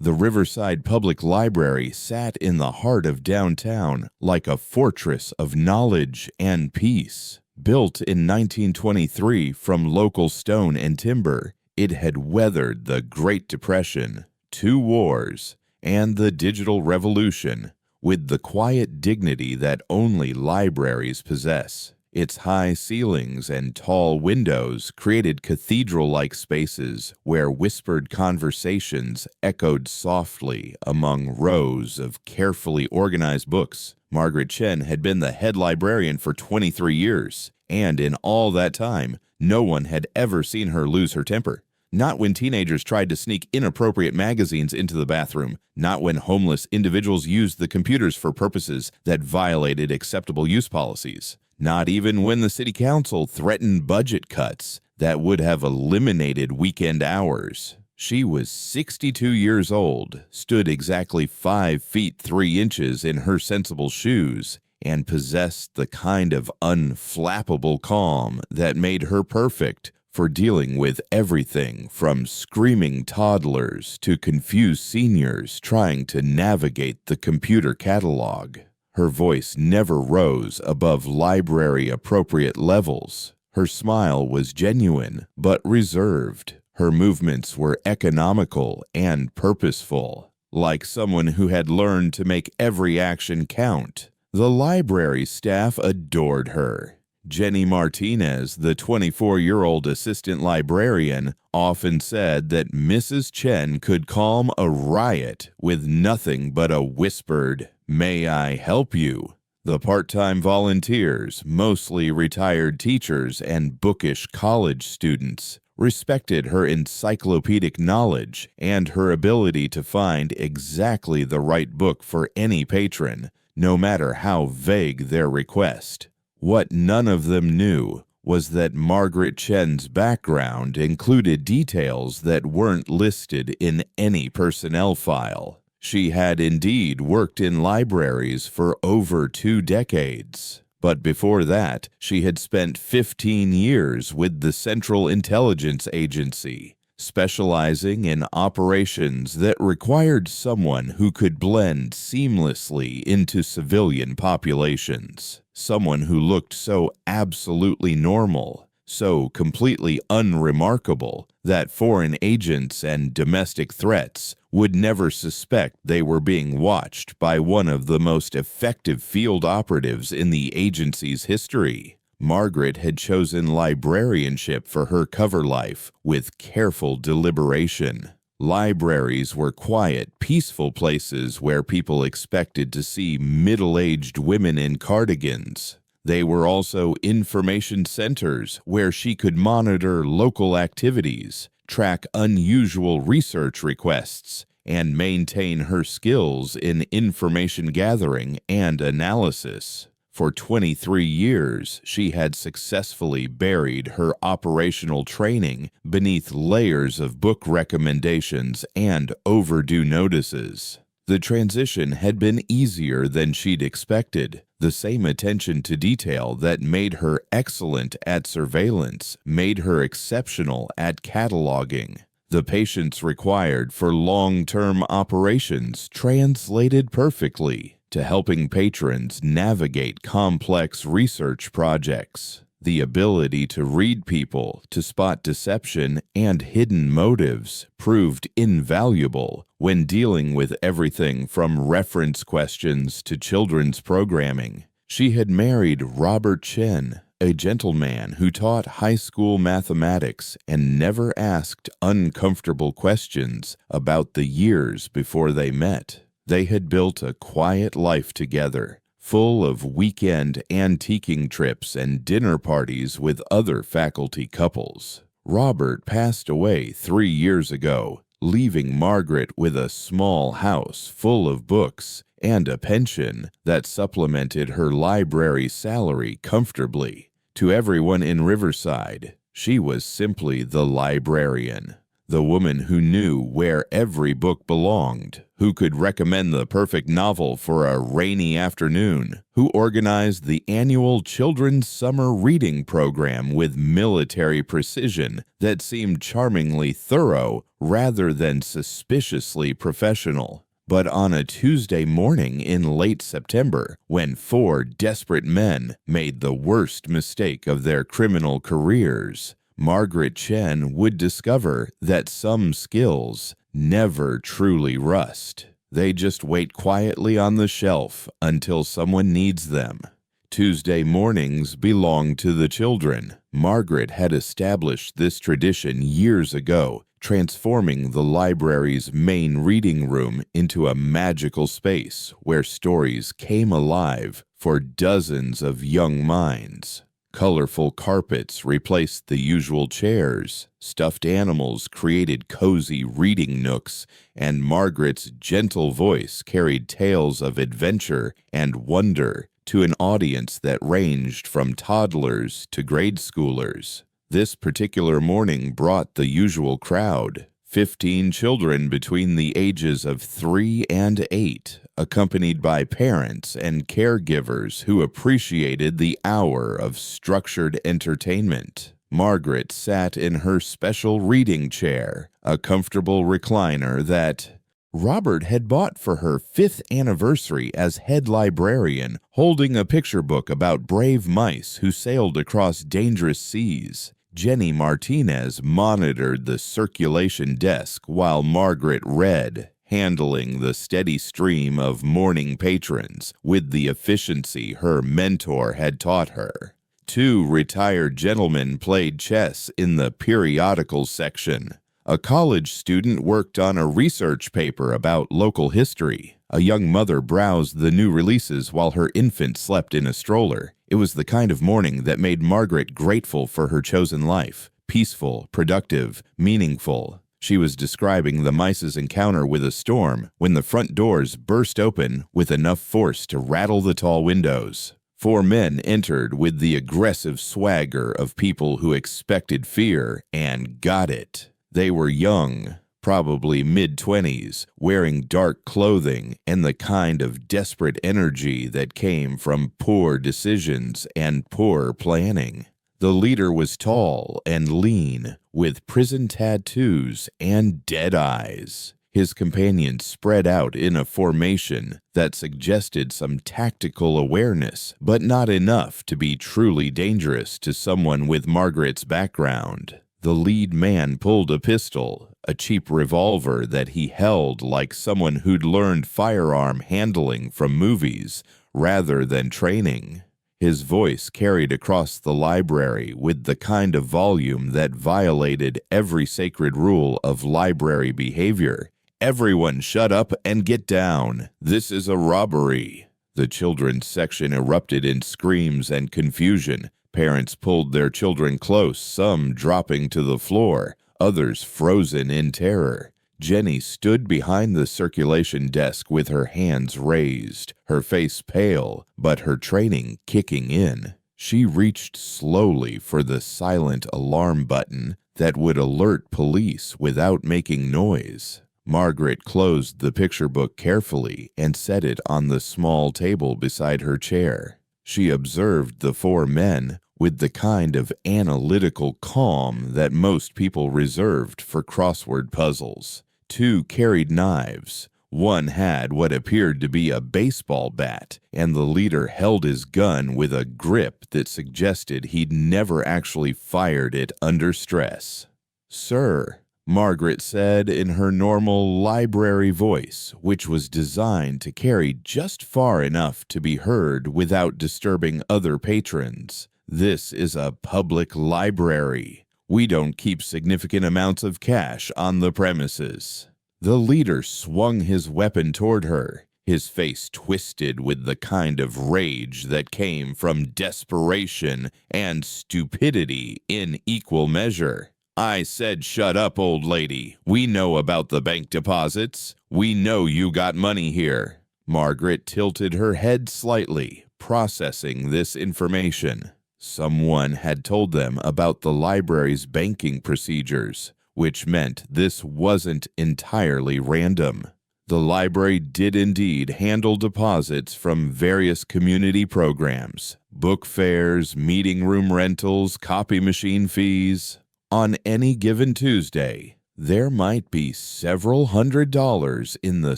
The Riverside Public Library sat in the heart of downtown like a fortress of knowledge and peace. Built in 1923 from local stone and timber, it had weathered the Great Depression, 2 wars, and the digital revolution with the quiet dignity that only libraries possess. Its high ceilings and tall windows created cathedral-like spaces where whispered conversations echoed softly among rows of carefully organized books. Margaret Chen had been the head librarian for 23 years, and in all that time, no one had ever seen her lose her temper. Not when teenagers tried to sneak inappropriate magazines into the bathroom, not when homeless individuals used the computers for purposes that violated acceptable use policies. Not even when the city council threatened budget cuts that would have eliminated weekend hours. She was 62 years old, stood exactly 5 feet 3 inches in her sensible shoes, and possessed the kind of unflappable calm that made her perfect for dealing with everything from screaming toddlers to confused seniors trying to navigate the computer catalog. Her voice never rose above library-appropriate levels. Her smile was genuine but reserved. Her movements were economical and purposeful, like someone who had learned to make every action count. The library staff adored her. Jenny Martinez, the 24-year-old assistant librarian, often said that Mrs. Chen could calm a riot with nothing but a whispered, "May I help you?" The part-time volunteers, mostly retired teachers and bookish college students, respected her encyclopedic knowledge and her ability to find exactly the right book for any patron, no matter how vague their request. What none of them knew was that Margaret Chen's background included details that weren't listed in any personnel file. She had indeed worked in libraries for over 2 decades, but before that, she had spent 15 years with the Central Intelligence Agency, specializing in operations that required someone who could blend seamlessly into civilian populations. Someone who looked so absolutely normal, so completely unremarkable, that foreign agents and domestic threats would never suspect they were being watched by one of the most effective field operatives in the agency's history. Margaret had chosen librarianship for her cover life with careful deliberation. Libraries were quiet, peaceful places where people expected to see middle-aged women in cardigans. They were also information centers where she could monitor local activities, track unusual research requests, and maintain her skills in information gathering and analysis. For 23 years, she had successfully buried her operational training beneath layers of book recommendations and overdue notices. The transition had been easier than she'd expected. The same attention to detail that made her excellent at surveillance made her exceptional at cataloging. The patience required for long-term operations translated perfectly to helping patrons navigate complex research projects. The ability to read people, to spot deception and hidden motives proved invaluable when dealing with everything from reference questions to children's programming. She had married Robert Chen, a gentleman who taught high school mathematics and never asked uncomfortable questions about the years before they met. They had built a quiet life together, full of weekend antiquing trips and dinner parties with other faculty couples. Robert passed away 3 years ago, leaving Margaret with a small house full of books and a pension that supplemented her library salary comfortably. To everyone in Riverside, she was simply the librarian, The woman who knew where every book belonged, who could recommend the perfect novel for a rainy afternoon, who organized the annual children's summer reading program with military precision that seemed charmingly thorough rather than suspiciously professional. But on a Tuesday morning in late September, when 4 desperate men made the worst mistake of their criminal careers, Margaret Chen would discover that some skills never truly rust. They just wait quietly on the shelf until someone needs them. Tuesday mornings belong to the children. Margaret had established this tradition years ago, transforming the library's main reading room into a magical space where stories came alive for dozens of young minds. Colorful carpets replaced the usual chairs, stuffed animals created cozy reading nooks, and Margaret's gentle voice carried tales of adventure and wonder to an audience that ranged from toddlers to grade schoolers. This particular morning brought the usual crowd, 15 children between the ages of 3 and 8, accompanied by parents and caregivers who appreciated the hour of structured entertainment. Margaret sat in her special reading chair, a comfortable recliner that Robert had bought for her 5th anniversary as head librarian, holding a picture book about brave mice who sailed across dangerous seas. Jenny Martinez monitored the circulation desk while Margaret read, handling the steady stream of morning patrons with the efficiency her mentor had taught her. 2 retired gentlemen played chess in the periodical section. A college student worked on a research paper about local history. A young mother browsed the new releases while her infant slept in a stroller. It was the kind of morning that made Margaret grateful for her chosen life. Peaceful, productive, meaningful. She was describing the mice's encounter with a storm when the front doors burst open with enough force to rattle the tall windows. 4 men entered with the aggressive swagger of people who expected fear and got it. They were young, probably mid-20s, wearing dark clothing and the kind of desperate energy that came from poor decisions and poor planning. The leader was tall and lean, with prison tattoos and dead eyes. His companions spread out in a formation that suggested some tactical awareness, but not enough to be truly dangerous to someone with Margaret's background. The lead man pulled a pistol, a cheap revolver that he held like someone who'd learned firearm handling from movies rather than training. His voice carried across the library with the kind of volume that violated every sacred rule of library behavior. "Everyone shut up and get down. This is a robbery." The children's section erupted in screams and confusion. Parents pulled their children close, some dropping to the floor, others frozen in terror. Jenny stood behind the circulation desk with her hands raised, her face pale, but her training kicking in. She reached slowly for the silent alarm button that would alert police without making noise. Margaret closed the picture book carefully and set it on the small table beside her chair. She observed the 4 men with the kind of analytical calm that most people reserved for crossword puzzles. 2 carried knives. One had what appeared to be a baseball bat, and the leader held his gun with a grip that suggested he'd never actually fired it under stress. "Sir," Margaret said in her normal library voice, which was designed to carry just far enough to be heard without disturbing other patrons. "This is a public library. We don't keep significant amounts of cash on the premises." The leader swung his weapon toward her, his face twisted with the kind of rage that came from desperation and stupidity in equal measure. "I said shut up, old lady. We know about the bank deposits. We know you got money here." Margaret tilted her head slightly, processing this information. Someone had told them about the library's banking procedures. which meant this wasn't entirely random. The library did indeed handle deposits from various community programs, book fairs, meeting room rentals, copy machine fees. On any given Tuesday, there might be several $100s in the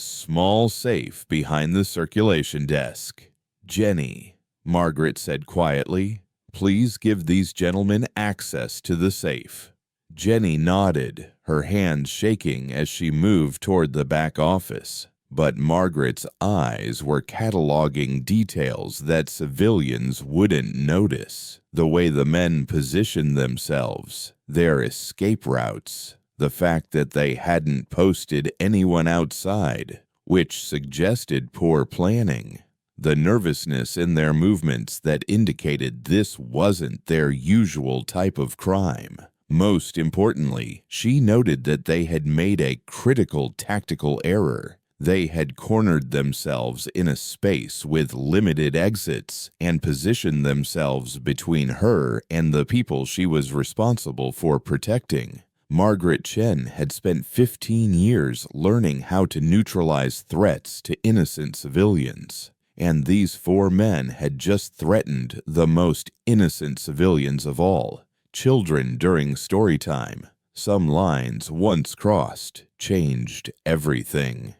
small safe behind the circulation desk. "Jenny," Margaret said quietly, "please give these gentlemen access to the safe." Jenny nodded, her hands shaking as she moved toward the back office. But Margaret's eyes were cataloging details that civilians wouldn't notice. The way the men positioned themselves, their escape routes, the fact that they hadn't posted anyone outside, which suggested poor planning. The nervousness in their movements that indicated this wasn't their usual type of crime. Most importantly, she noted that they had made a critical tactical error. They had cornered themselves in a space with limited exits and positioned themselves between her and the people she was responsible for protecting. Margaret Chen had spent 15 years learning how to neutralize threats to innocent civilians, and these 4 men had just threatened the most innocent civilians of all. Children during story time. Some lines, once crossed, changed everything.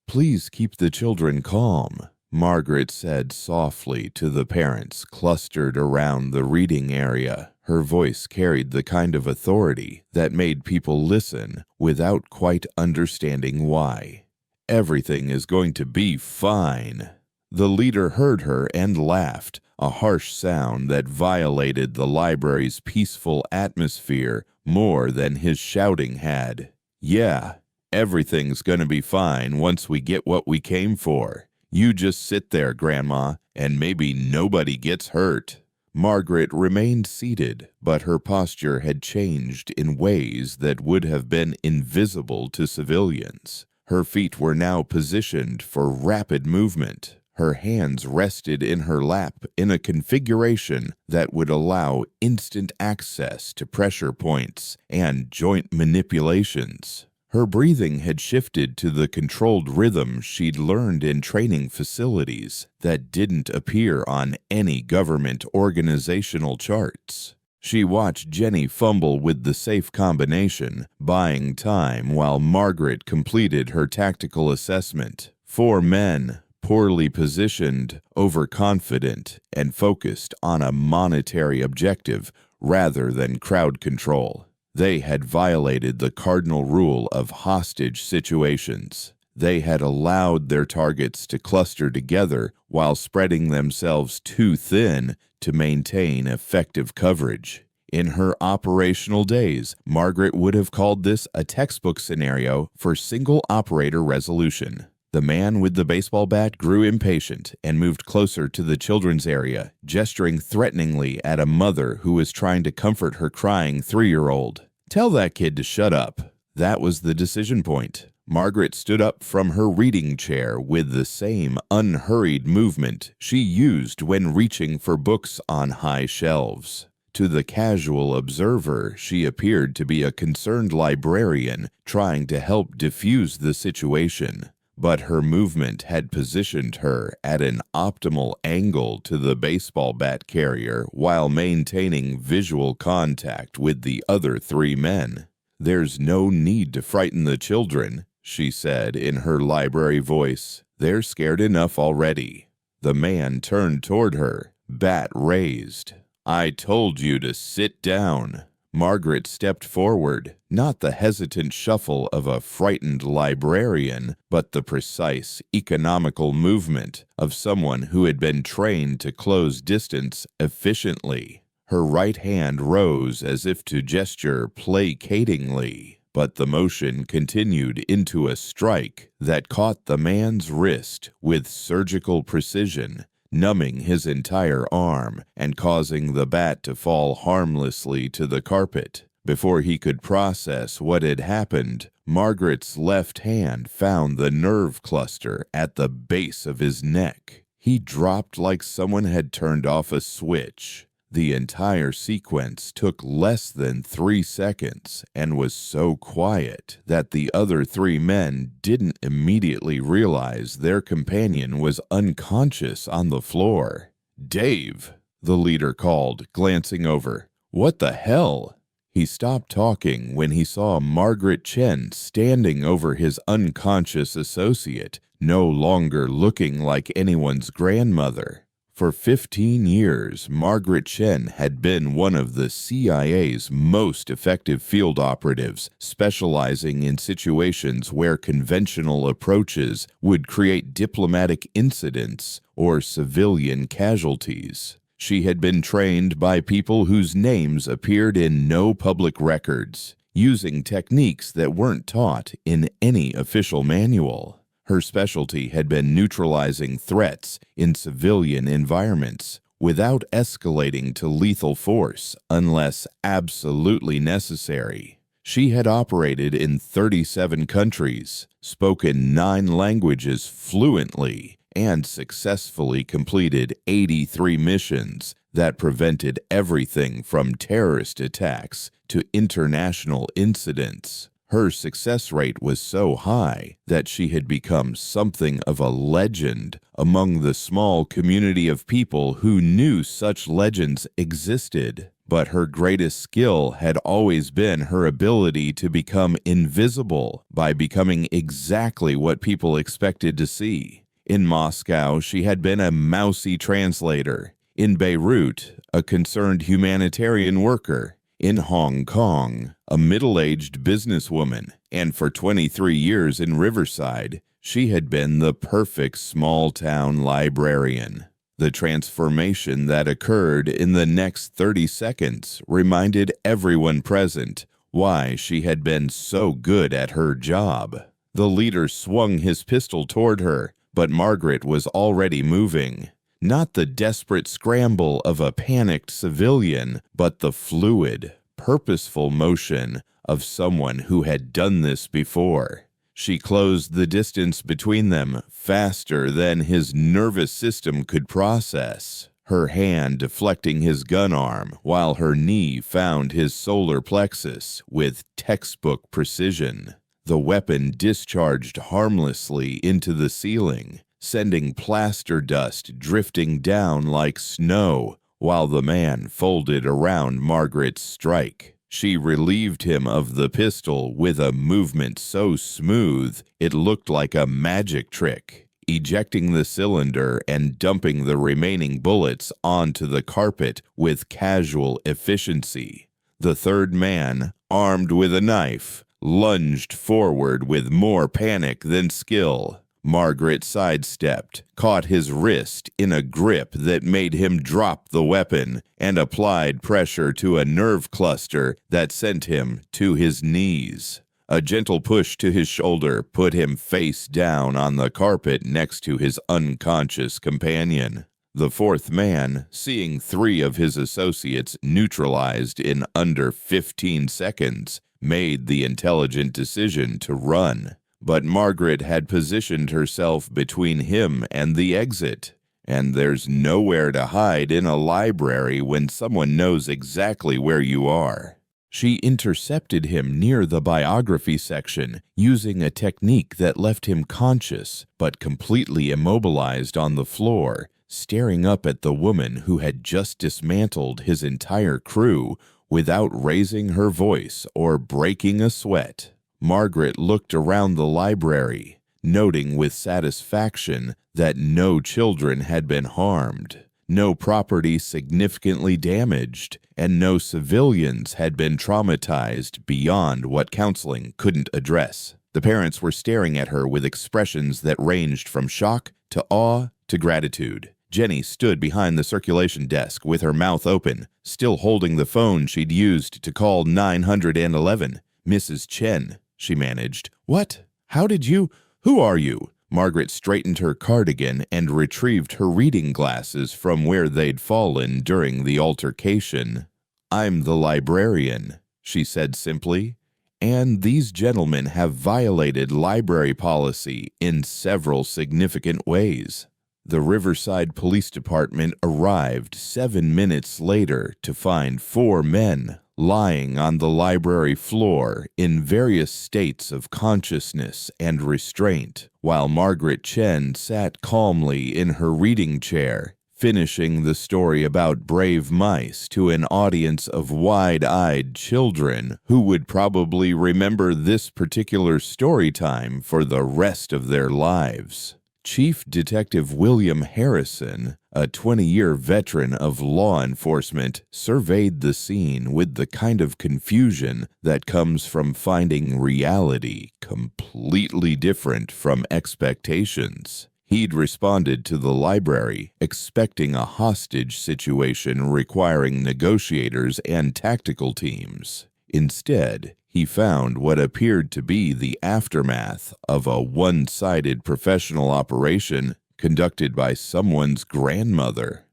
"Please keep the children calm," Margaret said softly to the parents clustered around the reading area. Her voice carried the kind of authority that made people listen without quite understanding why. "Everything is going to be fine." The leader heard her and laughed, a harsh sound that violated the library's peaceful atmosphere more than his shouting had. "Yeah, everything's gonna be fine once we get what we came for. You just sit there, Grandma, and maybe nobody gets hurt." Margaret remained seated, but her posture had changed in ways that would have been invisible to civilians. Her feet were now positioned for rapid movement. Her hands rested in her lap in a configuration that would allow instant access to pressure points and joint manipulations. Her breathing had shifted to the controlled rhythm she'd learned in training facilities that didn't appear on any government organizational charts. She watched Jenny fumble with the safe combination, buying time while Margaret completed her tactical assessment. 4 men, poorly positioned, overconfident, and focused on a monetary objective rather than crowd control. They had violated the cardinal rule of hostage situations. They had allowed their targets to cluster together while spreading themselves too thin to maintain effective coverage. In her operational days, Margaret would have called this a textbook scenario for single operator resolution. The man with the baseball bat grew impatient and moved closer to the children's area, gesturing threateningly at a mother who was trying to comfort her crying 3-year-old. "Tell that kid to shut up." That was the decision point. Margaret stood up from her reading chair with the same unhurried movement she used when reaching for books on high shelves. To the casual observer, she appeared to be a concerned librarian trying to help diffuse the situation. But her movement had positioned her at an optimal angle to the baseball bat carrier while maintaining visual contact with the other 3 men. "There's no need to frighten the children," she said in her library voice. "They're scared enough already." The man turned toward her, bat raised. "I told you to sit down." Margaret stepped forward, not the hesitant shuffle of a frightened librarian, but the precise, economical movement of someone who had been trained to close distance efficiently. Her right hand rose as if to gesture placatingly, but the motion continued into a strike that caught the man's wrist with surgical precision, numbing his entire arm and causing the bat to fall harmlessly to the carpet. Before he could process what had happened, Margaret's left hand found the nerve cluster at the base of his neck. He dropped like someone had turned off a switch. The entire sequence took less than 3 seconds and was so quiet that the other 3 men didn't immediately realize their companion was unconscious on the floor. "Dave," the leader called, glancing over. "What the hell?" He stopped talking when he saw Margaret Chen standing over his unconscious associate, no longer looking like anyone's grandmother. For 15 years, Margaret Chen had been one of the CIA's most effective field operatives, specializing in situations where conventional approaches would create diplomatic incidents or civilian casualties. She had been trained by people whose names appeared in no public records, using techniques that weren't taught in any official manual. Her specialty had been neutralizing threats in civilian environments without escalating to lethal force unless absolutely necessary. She had operated in 37 countries, spoken 9 languages fluently, and successfully completed 83 missions that prevented everything from terrorist attacks to international incidents. Her success rate was so high that she had become something of a legend among the small community of people who knew such legends existed. But her greatest skill had always been her ability to become invisible by becoming exactly what people expected to see. In Moscow, she had been a mousy translator. In Beirut, a concerned humanitarian worker. In Hong Kong, a middle-aged businesswoman, and for 23 years in Riverside, she had been the perfect small-town librarian. The transformation that occurred in the next 30 seconds reminded everyone present why she had been so good at her job. The leader swung his pistol toward her, but Margaret was already moving. Not the desperate scramble of a panicked civilian, but the fluid, purposeful motion of someone who had done this before. She closed the distance between them faster than his nervous system could process, her hand deflecting his gun arm while her knee found his solar plexus with textbook precision. The weapon discharged harmlessly into the ceiling, sending plaster dust drifting down like snow while the man folded around Margaret's strike. She relieved him of the pistol with a movement so smooth it looked like a magic trick, ejecting the cylinder and dumping the remaining bullets onto the carpet with casual efficiency. The third man, armed with a knife, lunged forward with more panic than skill. Margaret sidestepped, caught his wrist in a grip that made him drop the weapon, and applied pressure to a nerve cluster that sent him to his knees. A gentle push to his shoulder put him face down on the carpet next to his unconscious companion. The fourth man, seeing 3 of his associates neutralized in under 15 seconds, made the intelligent decision to run. But Margaret had positioned herself between him and the exit, and there's nowhere to hide in a library when someone knows exactly where you are. She intercepted him near the biography section, using a technique that left him conscious but completely immobilized on the floor, staring up at the woman who had just dismantled his entire crew without raising her voice or breaking a sweat. Margaret looked around the library, noting with satisfaction that no children had been harmed, no property significantly damaged, and no civilians had been traumatized beyond what counseling couldn't address. The parents were staring at her with expressions that ranged from shock to awe to gratitude. Jenny stood behind the circulation desk with her mouth open, still holding the phone she'd used to call 911. "Mrs. Chen," she managed. "What? How did you? Who are you?" Margaret straightened her cardigan and retrieved her reading glasses from where they'd fallen during the altercation. "I'm the librarian," she said simply, "and these gentlemen have violated library policy in several significant ways." The Riverside Police Department arrived 7 minutes later to find 4 men lying on the library floor in various states of consciousness and restraint, while Margaret Chen sat calmly in her reading chair, finishing the story about brave mice to an audience of wide-eyed children who would probably remember this particular story time for the rest of their lives. Chief Detective William Harrison, a 20-year veteran of law enforcement, surveyed the scene with the kind of confusion that comes from finding reality completely different from expectations. He'd responded to the library expecting a hostage situation requiring negotiators and tactical teams. Instead, he found what appeared to be the aftermath of a one-sided professional operation conducted by someone's grandmother.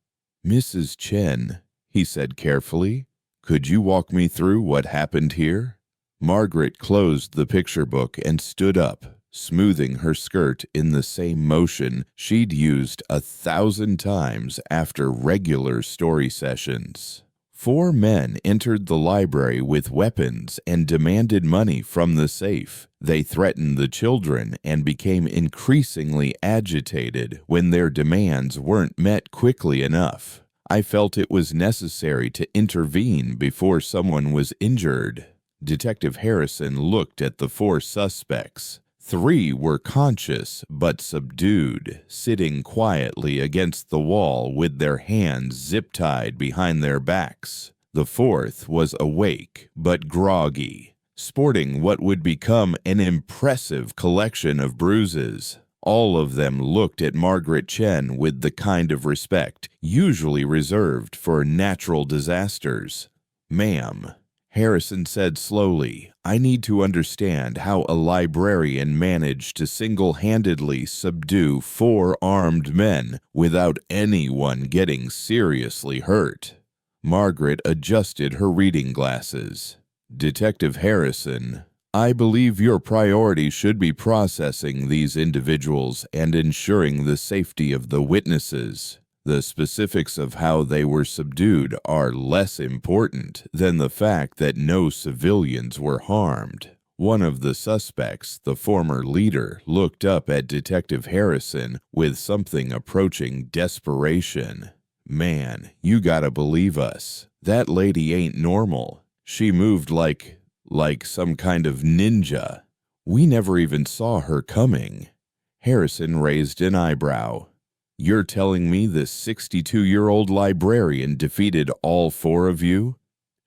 "Mrs. Chen," he said carefully, "could you walk me through what happened here?" Margaret closed the picture book and stood up, smoothing her skirt in the same motion she'd used 1,000 times after regular story sessions. 4 men entered the library with weapons and demanded money from the safe. They threatened the children and became increasingly agitated when their demands weren't met quickly enough. I felt it was necessary to intervene before someone was injured. Detective Harrison looked at the 4 suspects. 3 were conscious but subdued, sitting quietly against the wall with their hands zip-tied behind their backs. The 4th was awake but groggy, sporting what would become an impressive collection of bruises. All of them looked at Margaret Chen with the kind of respect usually reserved for natural disasters. "Ma'am," Harrison said slowly, "I need to understand how a librarian managed to single-handedly subdue 4 armed men without anyone getting seriously hurt." Margaret adjusted her reading glasses. "Detective Harrison, I believe your priority should be processing these individuals and ensuring the safety of the witnesses. The specifics of how they were subdued are less important than the fact that no civilians were harmed." One of the suspects, the former leader, looked up at Detective Harrison with something approaching desperation. "Man, you gotta believe us. That lady ain't normal. She moved like some kind of ninja. We never even saw her coming." Harrison raised an eyebrow. "You're telling me this 62-year-old librarian defeated all 4 of you?"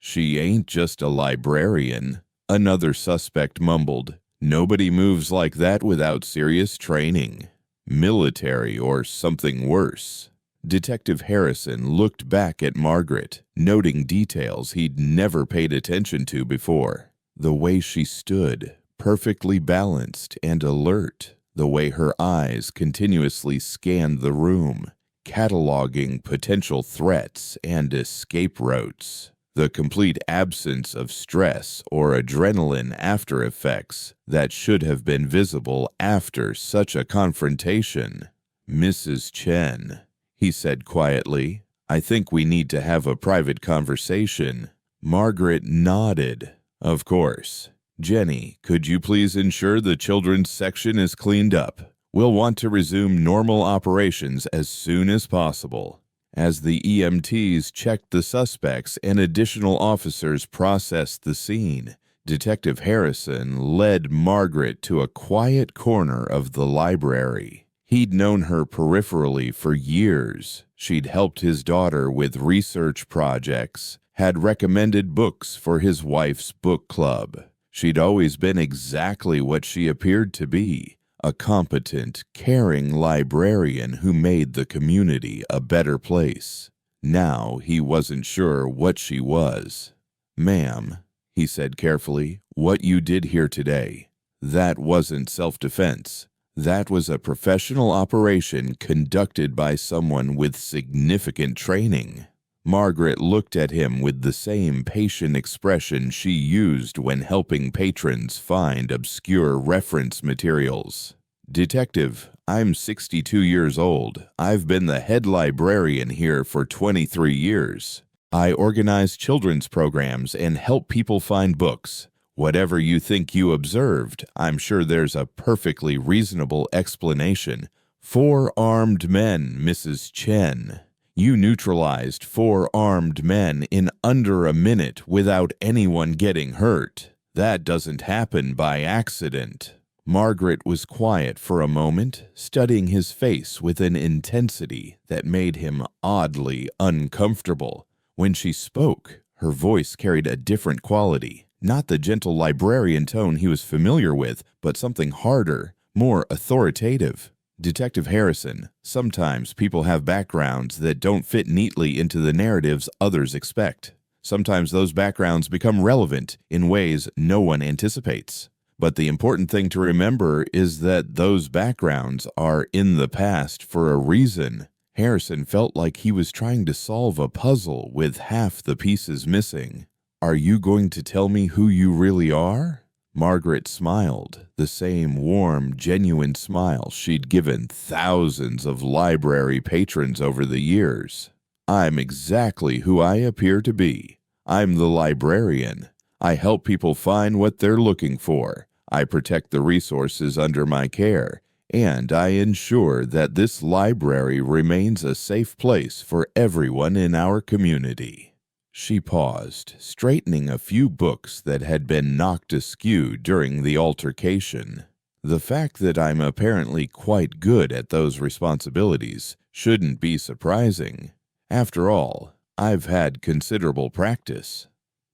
"She ain't just a librarian," another suspect mumbled. "Nobody moves like that without serious training. Military or something worse." Detective Harrison looked back at Margaret, noting details he'd never paid attention to before. The way she stood, perfectly balanced and alert. The way her eyes continuously scanned the room, cataloging potential threats and escape routes. The complete absence of stress or adrenaline after effects that should have been visible after such a confrontation. "Mrs. Chen," he said quietly, "I think we need to have a private conversation." Margaret nodded. "Of course. Jenny, could you please ensure the children's section is cleaned up? We'll want to resume normal operations as soon as possible." As the EMTs checked the suspects and additional officers processed the scene, Detective Harrison led Margaret to a quiet corner of the library. He'd known her peripherally for years. She'd helped his daughter with research projects, had recommended books for his wife's book club. She'd always been exactly what she appeared to be, a competent, caring librarian who made the community a better place. Now he wasn't sure what she was. "Ma'am," he said carefully, "what you did here today, that wasn't self-defense. That was a professional operation conducted by someone with significant training." Margaret looked at him with the same patient expression she used when helping patrons find obscure reference materials. "Detective, I'm 62 years old. I've been the head librarian here for 23 years. I organize children's programs and help people find books. Whatever you think you observed, I'm sure there's a perfectly reasonable explanation. 4 armed men, Mrs. Chen. You neutralized 4 armed men in under a minute without anyone getting hurt. That doesn't happen by accident. Margaret was quiet for a moment, studying his face with an intensity that made him oddly uncomfortable. When she spoke, her voice carried a different quality, not the gentle librarian tone he was familiar with, but something harder, more authoritative. Detective Harrison, sometimes people have backgrounds that don't fit neatly into the narratives others expect. Sometimes those backgrounds become relevant in ways no one anticipates. But the important thing to remember is that those backgrounds are in the past for a reason. Harrison felt like he was trying to solve a puzzle with half the pieces missing. Are you going to tell me who you really are? Margaret smiled, the same warm, genuine smile she'd given thousands of library patrons over the years. I'm exactly who I appear to be. I'm the librarian. I help people find what they're looking for. I protect the resources under my care, and I ensure that this library remains a safe place for everyone in our community. She paused, straightening a few books that had been knocked askew during the altercation. The fact that I'm apparently quite good at those responsibilities shouldn't be surprising. After all, I've had considerable practice.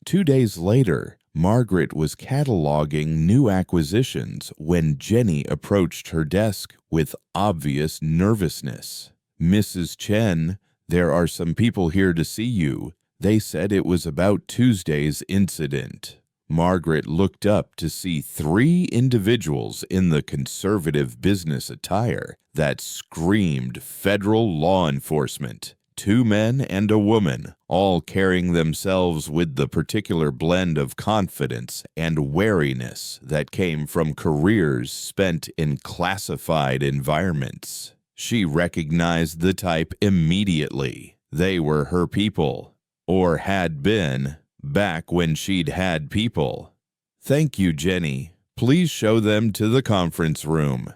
2 days later, Margaret was cataloging new acquisitions when Jenny approached her desk with obvious nervousness. Mrs. Chen, there are some people here to see you. They said it was about Tuesday's incident. Margaret looked up to see 3 individuals in the conservative business attire that screamed federal law enforcement. 2 men and a woman, all carrying themselves with the particular blend of confidence and wariness that came from careers spent in classified environments. She recognized the type immediately. They were her people, or had been, back when she'd had people. Thank you, Jenny. Please show them to the conference room.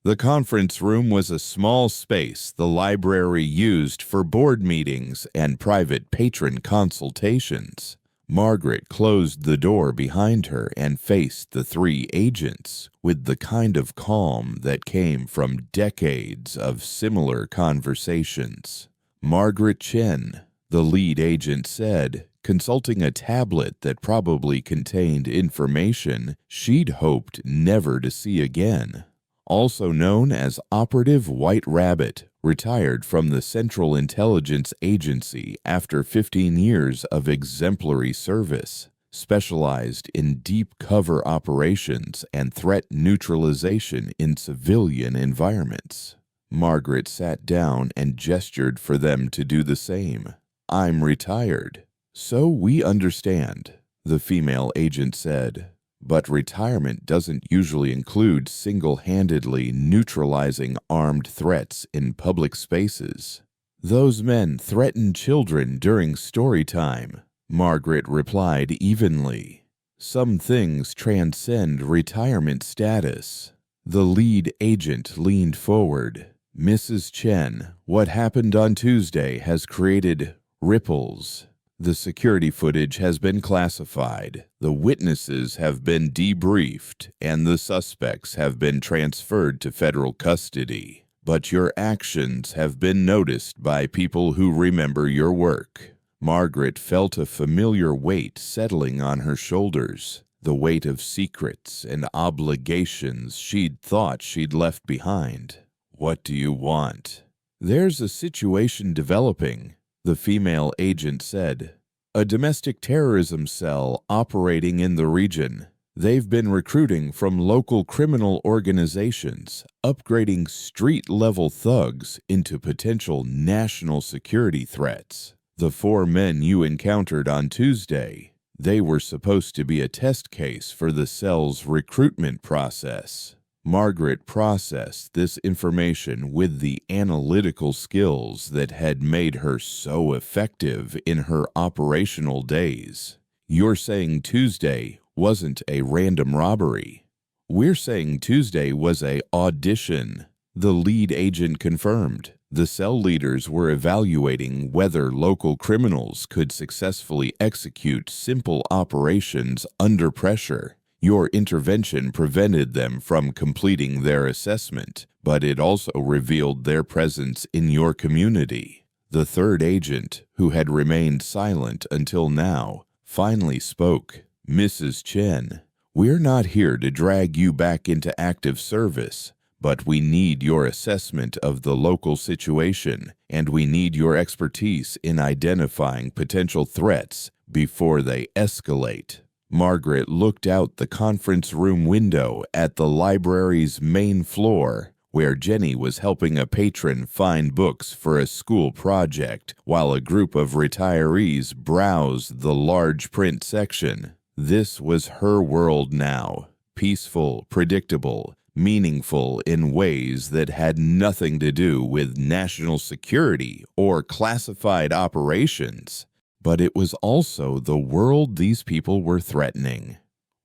The conference room was a small space the library used for board meetings and private patron consultations. Margaret closed the door behind her and faced the 3 agents with the kind of calm that came from decades of similar conversations. Margaret Chen, the lead agent said, consulting a tablet that probably contained information she'd hoped never to see again. Also known as Operative White Rabbit, retired from the Central Intelligence Agency after 15 years of exemplary service, specialized in deep cover operations and threat neutralization in civilian environments. Margaret sat down and gestured for them to do the same. I'm retired. So we understand, the female agent said. But retirement doesn't usually include single-handedly neutralizing armed threats in public spaces. Those men threatened children during story time, Margaret replied evenly. Some things transcend retirement status. The lead agent leaned forward. Mrs. Chen, what happened on Tuesday has created ripples. The security footage has been classified, the witnesses have been debriefed, and the suspects have been transferred to federal custody. But your actions have been noticed by people who remember your work. Margaret felt a familiar weight settling on her shoulders, the weight of secrets and obligations she'd thought she'd left behind. What do you want? There's a situation developing, the female agent said. A domestic terrorism cell operating in the region. They've been recruiting from local criminal organizations, upgrading street-level thugs into potential national security threats. The 4 men you encountered on Tuesday, they were supposed to be a test case for the cell's recruitment process. Margaret processed this information with the analytical skills that had made her so effective in her operational days. You're saying Tuesday wasn't a random robbery. We're saying Tuesday was an audition, the lead agent confirmed. The cell leaders were evaluating whether local criminals could successfully execute simple operations under pressure. Your intervention prevented them from completing their assessment, but it also revealed their presence in your community. The third agent, who had remained silent until now, finally spoke. Mrs. Chen, we're not here to drag you back into active service, but we need your assessment of the local situation, and we need your expertise in identifying potential threats before they escalate. Margaret looked out the conference room window at the library's main floor, where Jenny was helping a patron find books for a school project, while a group of retirees browsed the large print section. This was her world now, peaceful, predictable, meaningful in ways that had nothing to do with national security or classified operations. But it was also the world these people were threatening.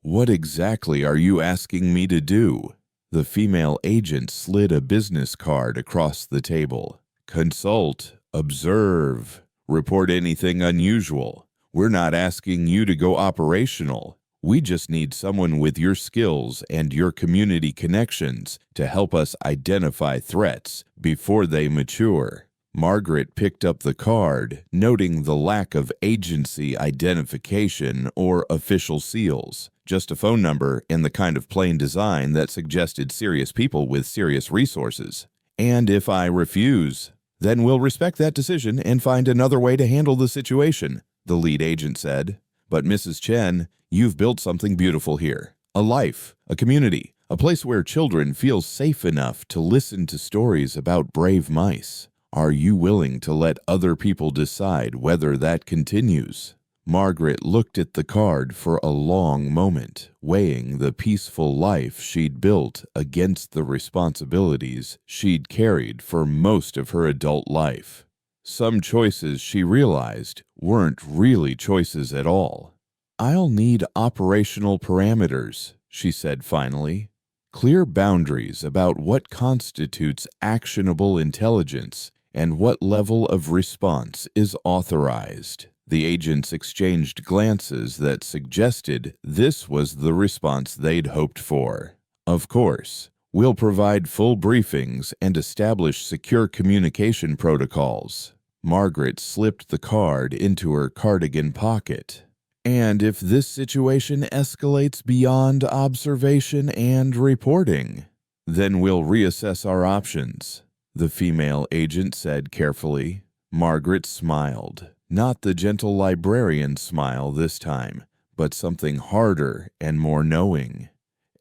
What exactly are you asking me to do? The female agent slid a business card across the table. Consult, observe, report anything unusual. We're not asking you to go operational. We just need someone with your skills and your community connections to help us identify threats before they mature. Margaret picked up the card, noting the lack of agency identification or official seals, just a phone number and the kind of plain design that suggested serious people with serious resources. And if I refuse, then we'll respect that decision and find another way to handle the situation, the lead agent said. But Mrs. Chen, you've built something beautiful here. A life, a community, a place where children feel safe enough to listen to stories about brave mice. Are you willing to let other people decide whether that continues? Margaret looked at the card for a long moment, weighing the peaceful life she'd built against the responsibilities she'd carried for most of her adult life. Some choices, she realized, weren't really choices at all. I'll need operational parameters, she said finally. Clear boundaries about what constitutes actionable intelligence and what level of response is authorized. The agents exchanged glances that suggested this was the response they'd hoped for. Of course, we'll provide full briefings and establish secure communication protocols. Margaret slipped the card into her cardigan pocket. And if this situation escalates beyond observation and reporting, then we'll reassess our options, the female agent said carefully. Margaret smiled, not the gentle librarian smile this time, but something harder and more knowing.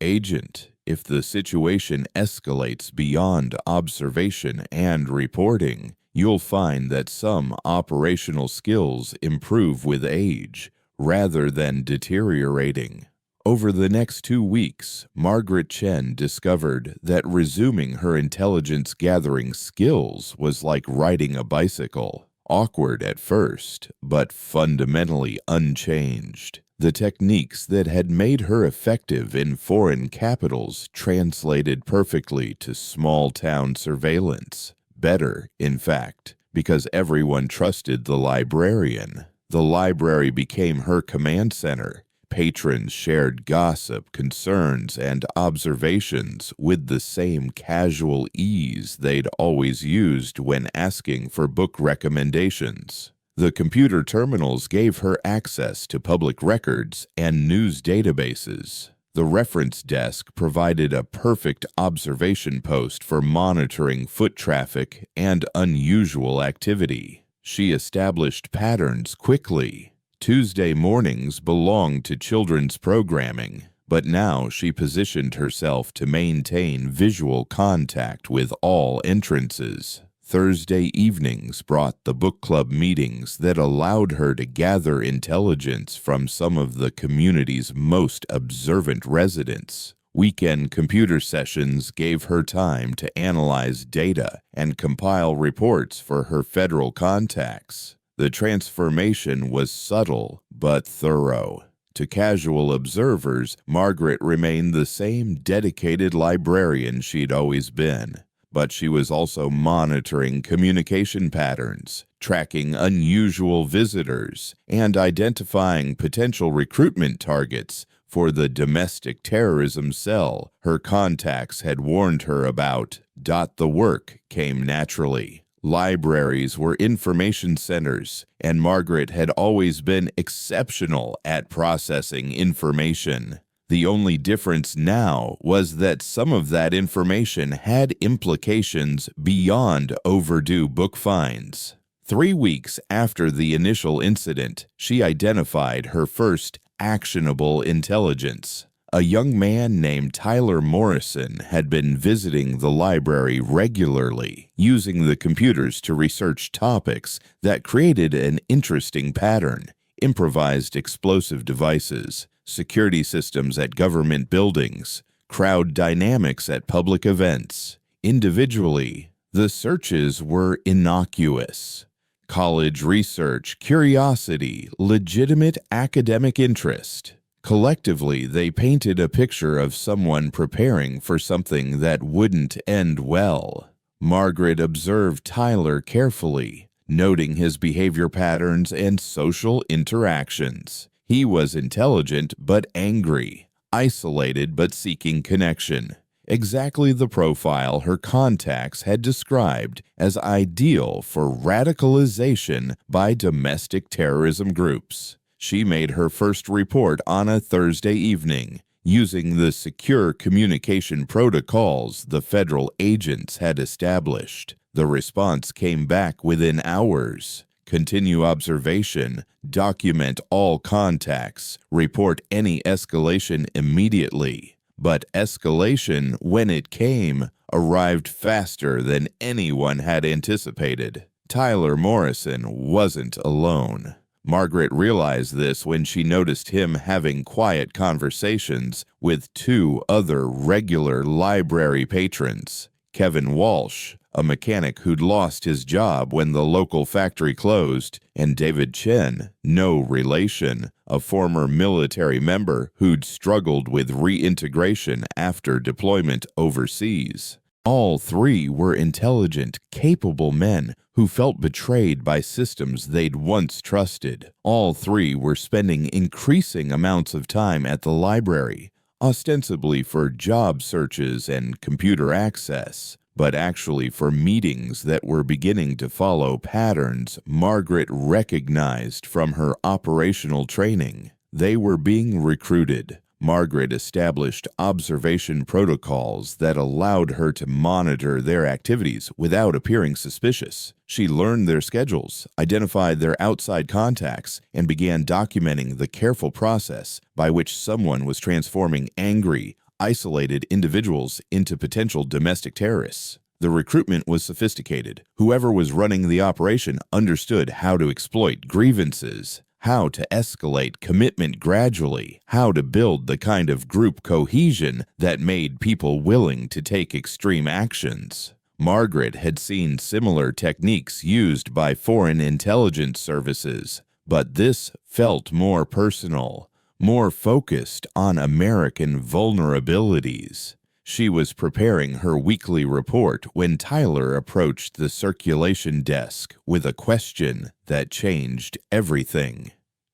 Agent, if the situation escalates beyond observation and reporting, you'll find that some operational skills improve with age, rather than deteriorating. Over the next 2 weeks, Margaret Chen discovered that resuming her intelligence-gathering skills was like riding a bicycle. Awkward at first, but fundamentally unchanged. The techniques that had made her effective in foreign capitals translated perfectly to small-town surveillance. Better, in fact, because everyone trusted the librarian. The library became her command center. Patrons shared gossip, concerns, and observations with the same casual ease they'd always used when asking for book recommendations. The computer terminals gave her access to public records and news databases. The reference desk provided a perfect observation post for monitoring foot traffic and unusual activity. She established patterns quickly. Tuesday mornings belonged to children's programming, but now she positioned herself to maintain visual contact with all entrances. Thursday evenings brought the book club meetings that allowed her to gather intelligence from some of the community's most observant residents. Weekend computer sessions gave her time to analyze data and compile reports for her federal contacts. The transformation was subtle but thorough. To casual observers, Margaret remained the same dedicated librarian she'd always been. But she was also monitoring communication patterns, tracking unusual visitors, and identifying potential recruitment targets for the domestic terrorism cell her contacts had warned her about. The work came naturally. Libraries were information centers, and Margaret had always been exceptional at processing information. The only difference now was that some of that information had implications beyond overdue book finds. 3 weeks after the initial incident, she identified her first actionable intelligence. A young man named Tyler Morrison had been visiting the library regularly, using the computers to research topics that created an interesting pattern: improvised explosive devices, security systems at government buildings, crowd dynamics at public events. Individually, the searches were innocuous: college research, curiosity, legitimate academic interest. Collectively, they painted a picture of someone preparing for something that wouldn't end well. Margaret observed Tyler carefully, noting his behavior patterns and social interactions. He was intelligent but angry, isolated but seeking connection. Exactly the profile her contacts had described as ideal for radicalization by domestic terrorism groups. She made her first report on a Thursday evening, using the secure communication protocols the federal agents had established. The response came back within hours. Continue observation, document all contacts, report any escalation immediately. But escalation, when it came, arrived faster than anyone had anticipated. Tyler Morrison wasn't alone. Margaret realized this when she noticed him having quiet conversations with 2 other regular library patrons: Kevin Walsh, a mechanic who'd lost his job when the local factory closed, and David Chen, no relation, a former military member who'd struggled with reintegration after deployment overseas. All 3 were intelligent, capable men who felt betrayed by systems they'd once trusted. All 3 were spending increasing amounts of time at the library, ostensibly for job searches and computer access, but actually for meetings that were beginning to follow patterns Margaret recognized from her operational training. They were being recruited. Margaret established observation protocols that allowed her to monitor their activities without appearing suspicious. She learned their schedules, identified their outside contacts, and began documenting the careful process by which someone was transforming angry, isolated individuals into potential domestic terrorists. The recruitment was sophisticated. Whoever was running the operation understood how to exploit grievances, how to escalate commitment gradually, how to build the kind of group cohesion that made people willing to take extreme actions. Margaret had seen similar techniques used by foreign intelligence services, but this felt more personal, more focused on American vulnerabilities. She was preparing her weekly report when Tyler approached the circulation desk with a question that changed everything.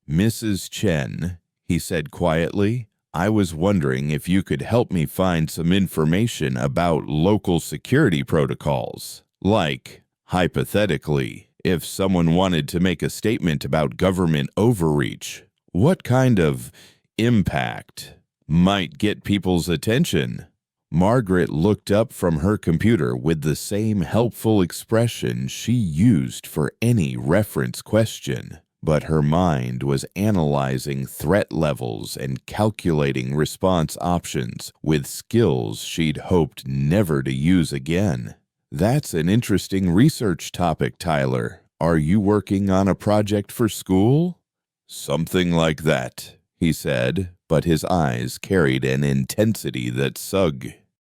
"Mrs. Chen," he said quietly, "I was wondering if you could help me find some information about local security protocols. Like, hypothetically, if someone wanted to make a statement about government overreach, what kind of impact might get people's attention?" Margaret looked up from her computer with the same helpful expression she used for any reference question, but her mind was analyzing threat levels and calculating response options with skills she'd hoped never to use again. "That's an interesting research topic, Tyler. Are you working on a project for school?" "Something like that," he said, but his eyes carried an intensity that sug.